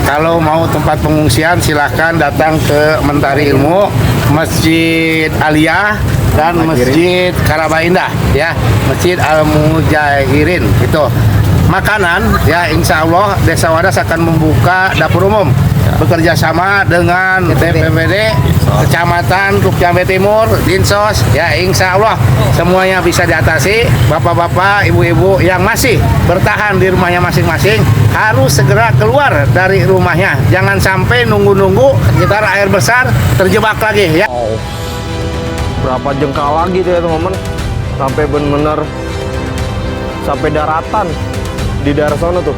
Kalau mau tempat pengungsian silahkan datang ke Mentari Ilmu, Masjid Aliyah dan Masjid Karaba Indah ya, Masjid Al Mujahirin itu. Makanan ya, insya Allah Desa Wadas akan membuka dapur umum bekerja sama dengan BPBD Kecamatan Truk Jambe Timur, Dinsos ya, insya Allah semuanya bisa diatasi. Bapak-bapak, ibu-ibu yang masih bertahan di rumahnya masing-masing harus segera keluar dari rumahnya, jangan sampai nunggu-nunggu sekitar air besar terjebak lagi ya. Berapa jengkal lagi tuh ya teman-teman, sampai bener-bener sampai daratan di daerah sana tuh.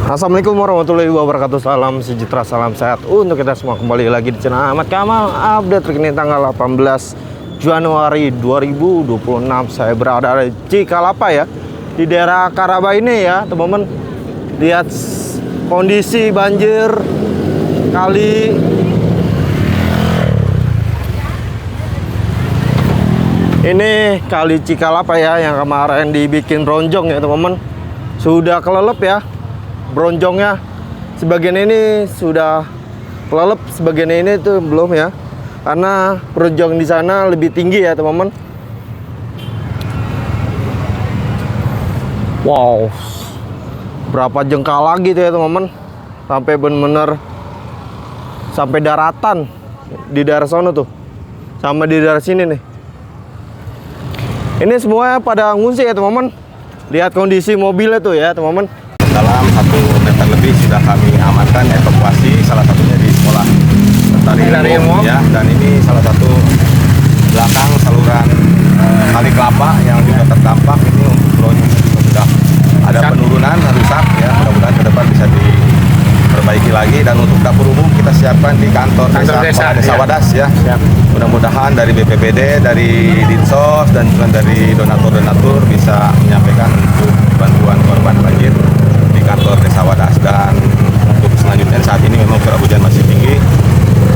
Assalamualaikum warahmatullahi wabarakatuh. Salam sejahtera, salam sehat untuk kita semua. Kembali lagi di channel Ahmad Kamal. Update terkini tanggal 18 Januari 2026. Saya berada di Cikalapa ya, di daerah Karaba ini ya teman-teman. Lihat kondisi banjir kali. Ini kali Cikalapa ya, yang kemarin dibikin bronjong ya teman-teman. Sudah kelelep ya bronjongnya, sebagian ini sudah kelelep, sebagian ini tuh belum ya, karena bronjong di sana lebih tinggi ya teman-teman. Wow, berapa jengkal lagi tuh ya teman-teman, sampai bener-bener sampai daratan di daerah sana tuh, sama di daerah sini nih. Ini semuanya pada ngungsi ya teman-teman. Lihat kondisi mobilnya tuh ya teman-teman. Dalam 1 meter lebih sudah kami amankan evakuasi, salah satunya di sekolah Mentari Ilmu ya, dan ini salah satu belakang saluran Kali Kelapa yang juga terdampak. Ini untuk flownya sudah ada penurunan, rusak ya, mudah-mudahan ke depan bisa diperbaiki lagi. Dan untuk dapur umum kita siapkan di kantor desa Wadas ya. Mudah-mudahan dari BPBD, dari Dinsos, dan juga dari donatur-donatur bisa menyampaikan untuk bantuan korban banjir di kantor Desa Wadas. Dan untuk selanjutnya saat ini memang curah hujan masih tinggi.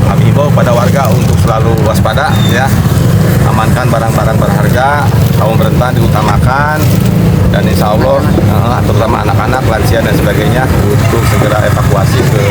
Kami himbau pada warga untuk selalu waspada ya, amankan barang-barang berharga, kaum rentan diutamakan, dan insya Allah terutama anak-anak, lansia dan sebagainya untuk segera evakuasi ke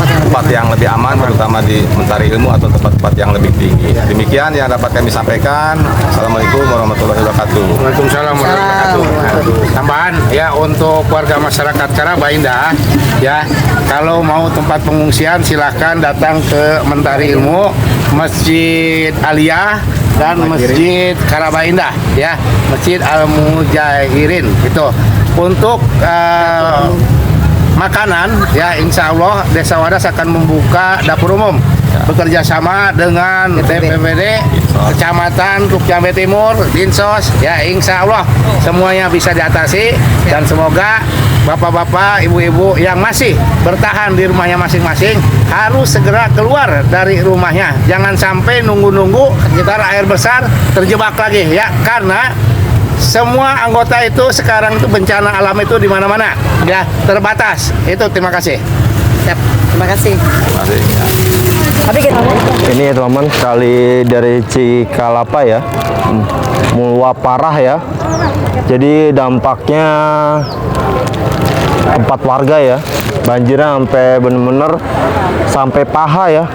tempat yang lebih aman, terutama di Mentari Ilmu atau tempat-tempat yang lebih tinggi. Demikian yang dapat kami sampaikan. Assalamualaikum warahmatullahi wabarakatuh. Waalaikumsalam warahmatullahi wabarakatuh. Tambahan ya untuk warga masyarakat Karaba Indah ya, kalau mau tempat pengungsian silahkan datang ke Mentari Ilmu, Masjid Aliyah dan Masjid Karaba Indah ya, Masjid Al Mujahirin itu. Untuk makanan ya, insya Allah Desa Wadas akan membuka dapur umum bekerja sama dengan BPBD Kecamatan Truk Jambe Timur, Dinsos ya, insya Allah semuanya bisa diatasi. Dan semoga bapak-bapak, ibu-ibu yang masih bertahan di rumahnya masing-masing harus segera keluar dari rumahnya, jangan sampai nunggu-nunggu sekitar air besar terjebak lagi ya, karena semua anggota itu sekarang itu bencana alam itu di mana-mana ya, terbatas. Itu terima kasih. Yap, terima kasih. Tapi Ini teman-teman kali dari Cikalapa ya, meluap parah ya. Jadi dampaknya 4 warga ya, banjirnya sampai bener-bener sampai paha ya,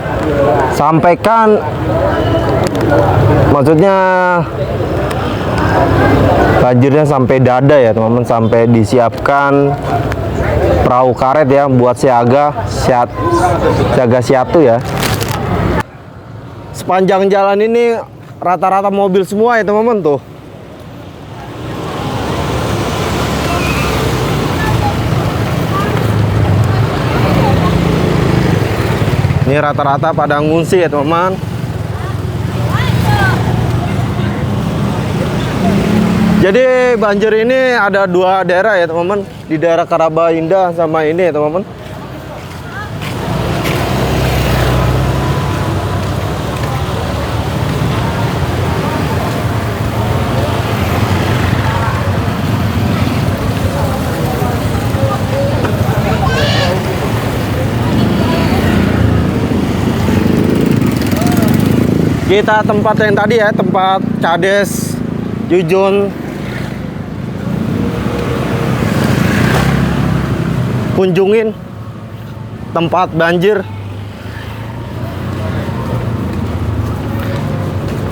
sampaikan maksudnya banjirnya sampai dada ya teman-teman, sampai disiapkan perahu karet ya buat siaga siatu ya. Sepanjang jalan ini rata-rata mobil semua ya teman-teman tuh. Ini rata-rata pada ngungsi ya teman-teman. Jadi banjir ini ada 2 daerah ya teman-teman, di daerah Karaba Indah sama ini ya teman-teman. Kita tempat yang tadi ya, tempat Kades Jujun kunjungin tempat banjir.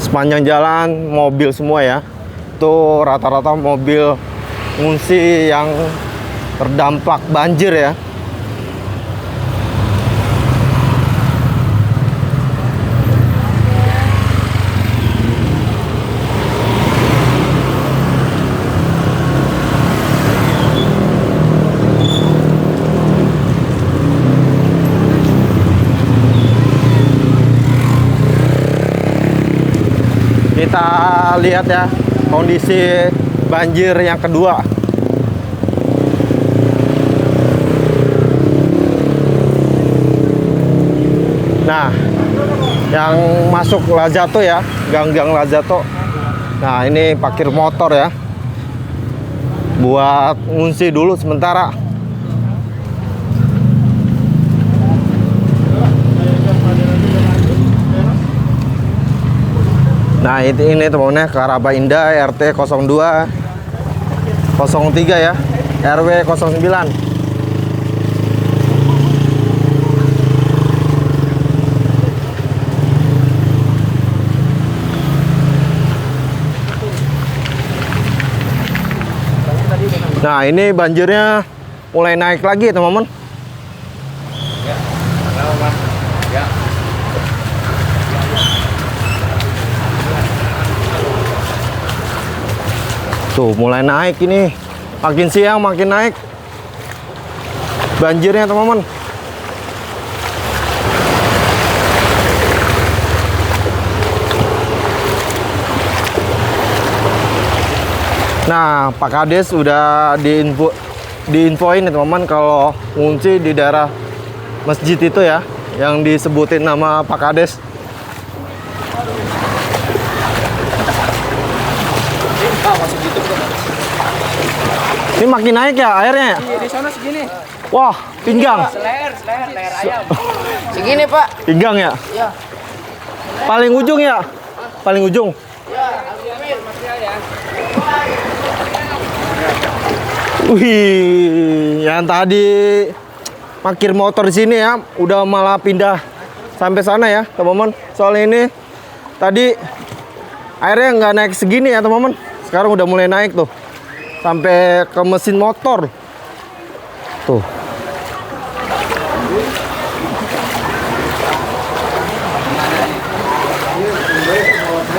Sepanjang jalan mobil semua ya. Itu rata-rata mobil ngungsi yang terdampak banjir ya. Kita lihat ya kondisi banjir yang kedua. Nah, yang masuk Lazato ya, gang-gang Lazato. Nah, ini parkir motor ya, buat ngungsi dulu sementara. Nah, ini teman-teman Karabai Indah RT 02 03 ya, RW 09. Nah, ini banjirnya mulai naik lagi teman-teman. Tuh mulai naik ini, makin siang makin naik banjirnya teman-teman. Nah, Pak Kades udah diinfoin ya teman-teman kalau ngungsi di daerah masjid itu ya, yang disebutin nama Pak Kades. Ini makin naik ya airnya? Iya, di sana segini. Wah, pinggang. Leher ayam. Segini, Pak. Pinggang ya? Iya. Paling ujung ya? Paling ujung. Ya, Amin, material ya. Wih, yang tadi parkir motor di sini ya, udah malah pindah sampai sana ya, teman-teman. Soalnya ini tadi airnya nggak naik segini ya, teman-teman. Sekarang udah mulai naik tuh, sampai ke mesin motor. Tuh.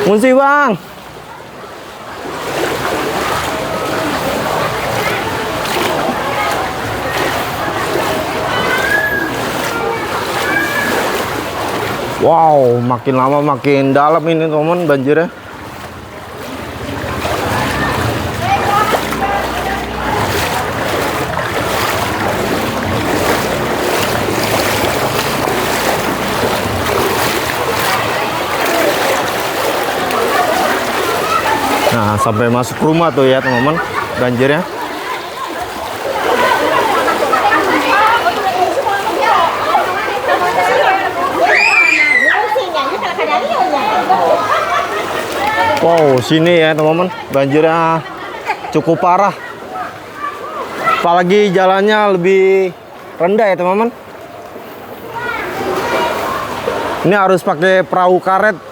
Ngungsi bang. Wow, makin lama makin dalam ini teman banjirnya. Nah, sampai masuk rumah tuh ya teman-teman banjirnya. Wow, sini ya teman-teman banjirnya cukup parah. Apalagi jalannya lebih rendah ya teman-teman. Ini harus pakai perahu karet.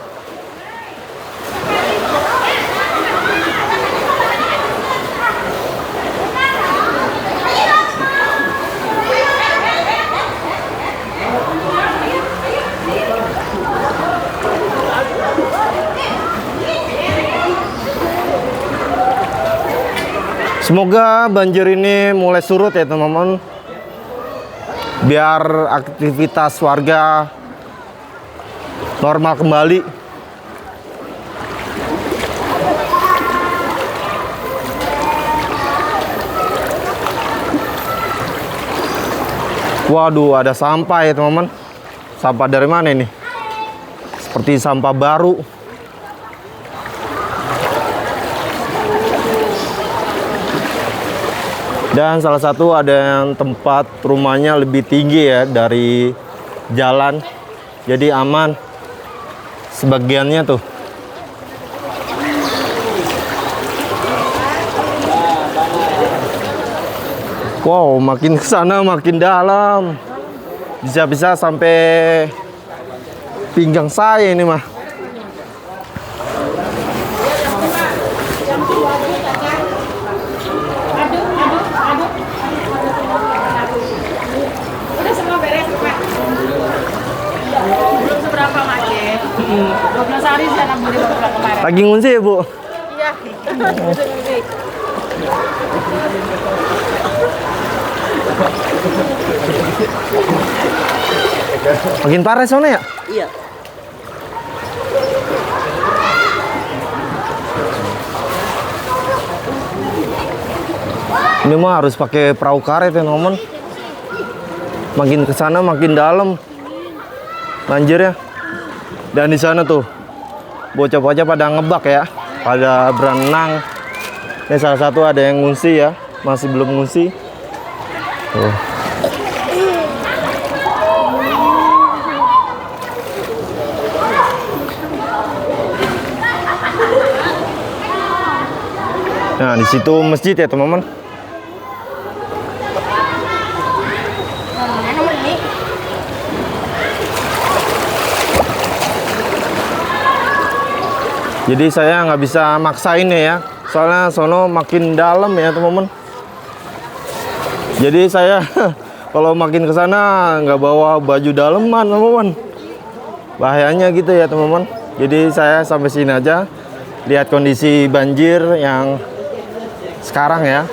Semoga banjir ini mulai surut ya teman-teman, biar aktivitas warga normal kembali. Waduh, ada sampah ya teman-teman. Sampah dari mana ini? Seperti sampah baru. Dan salah satu ada yang tempat rumahnya lebih tinggi ya dari jalan, jadi aman. sebagiannya tuh. Wow, makin ke sana makin dalam. Bisa-bisa sampai pinggang saya ini mah. Udah semua beres, Pak. Belum seberapa lagi. 12 hari saya nabung di bulan kemarin. Lagi ngunci ya, Bu? Iya. Makin parah soalnya ya? Iya. Ini mah harus pakai perahu karet ya, teman. Makin ke sana makin dalam banjirnya. Dan di sana tuh bocah-bocah pada ngebak ya, pada berenang. Ini salah satu ada yang ngungsi ya, masih belum ngungsi. Tuh. Nah, di situ masjid ya, teman-teman. Jadi saya nggak bisa maksain ya, soalnya sono makin dalam ya, teman-teman. Jadi saya kalau makin ke sana nggak bawa baju daleman, teman-teman. Bahayanya gitu ya, teman-teman. Jadi saya sampai sini aja, lihat kondisi banjir yang sekarang ya.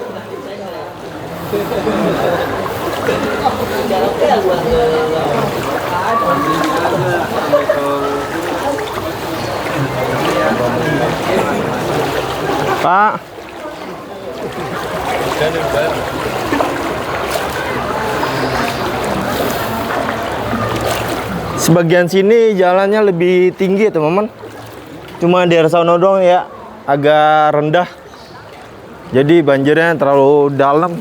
Pak, sebagian sini jalannya lebih tinggi teman-teman. Cuma di daerah sana doang ya agak rendah. Jadi banjirnya terlalu dalam.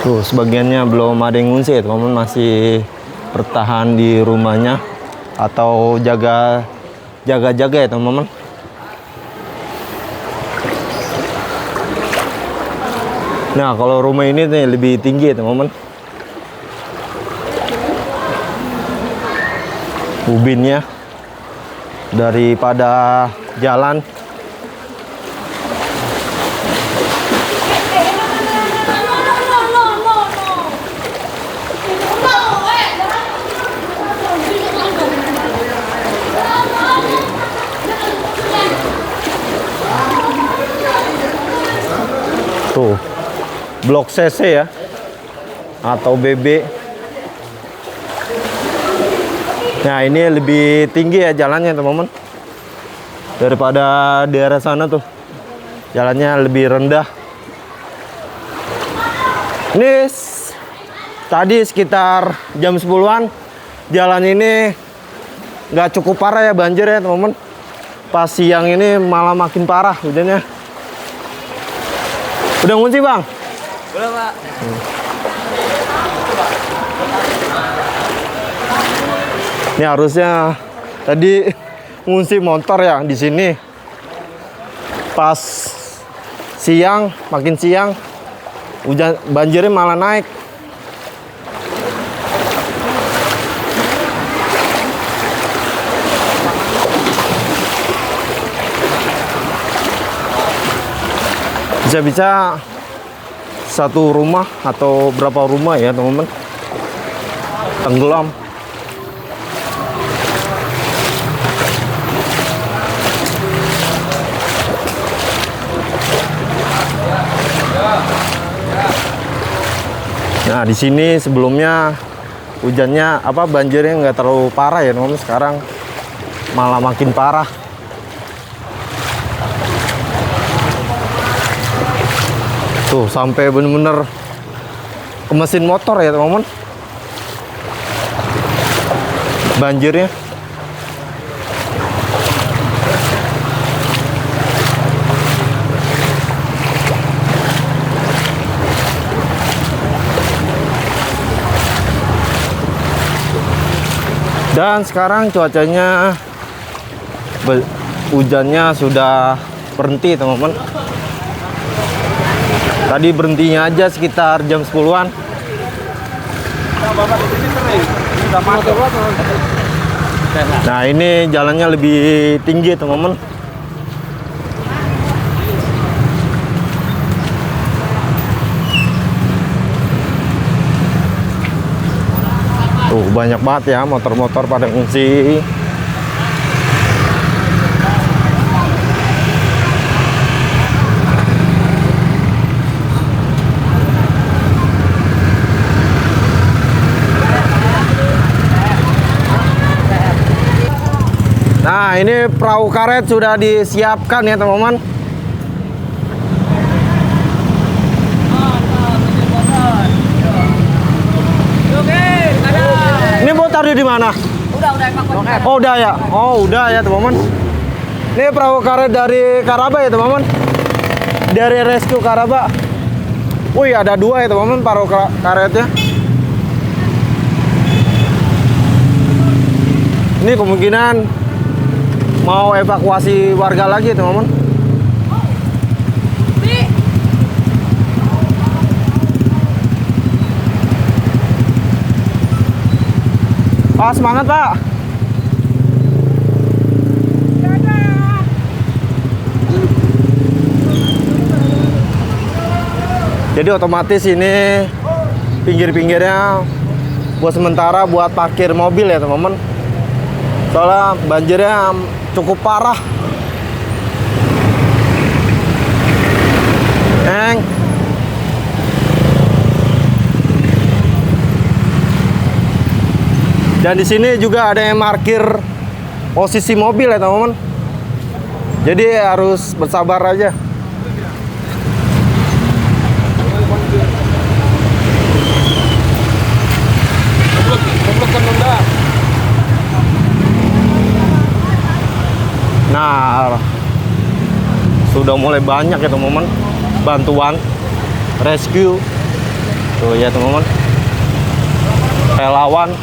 Tuh, sebagiannya belum ada yang ngungsi ya, teman-teman, masih bertahan di rumahnya atau jaga-jaga ya, teman-teman. Nah, kalau rumah ini nih lebih tinggi ya, teman-teman. Ubinnya daripada jalan. Tuh, blok CC ya, atau BB. Nah, ini lebih tinggi ya jalannya, teman-teman, daripada daerah sana tuh. Jalannya lebih rendah. Ini tadi sekitar jam 10-an, jalan ini nggak cukup parah ya banjir ya, teman-teman. Pas siang ini malah makin parah hujannya. Udah ngunci, Bang? Belum, Pak. Ini harusnya tadi ngunci motor ya di sini. Pas siang, makin siang, hujan banjirnya malah naik. Bisa-bisa satu rumah atau berapa rumah ya, teman-teman, tenggelam. Nah, di sini sebelumnya hujannya banjirnya nggak terlalu parah ya, teman-teman. Sekarang malah makin parah. Tuh, sampai bener-bener ke mesin motor ya, teman-teman. Banjirnya. Dan sekarang cuacanya hujannya sudah berhenti teman-teman. Tadi berhentinya aja sekitar jam 10-an. Nah ini jalannya lebih tinggi teman-teman. Tuh banyak banget ya motor-motor pada ngungsi. Nah ini perahu karet sudah disiapkan ya teman-teman. Ini mau taruh di mana? Udah evakuasi. Oh udah ya. Oh udah ya teman-teman. Ini perahu karet dari Karaba ya teman-teman. Dari Rescue Karaba. Wih ada 2 ya teman-teman perahu karetnya. Ini kemungkinan mau evakuasi warga lagi teman-teman. Pak semangat Pak. Jadi otomatis ini pinggir-pinggirnya buat sementara buat parkir mobil ya teman-teman. Soalnya banjirnya cukup parah. Dan di sini juga ada yang parkir posisi mobil ya teman-teman. Jadi harus bersabar aja. Nah, sudah mulai banyak ya teman-teman bantuan rescue. Tuh ya teman-teman. Relawan.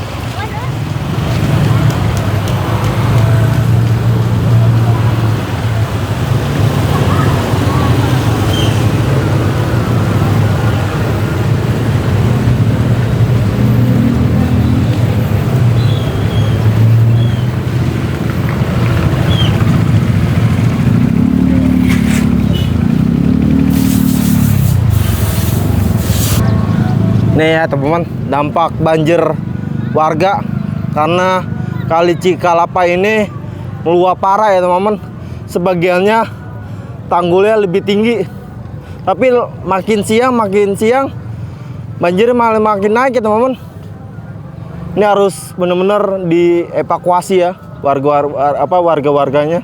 Nih ya teman-teman, dampak banjir warga karena Kali Cikalapa ini meluap parah ya teman-teman. Sebagiannya tanggulnya lebih tinggi, tapi makin siang banjir malah makin naik ya teman-teman. Ini harus benar-benar dievakuasi ya warga-warganya.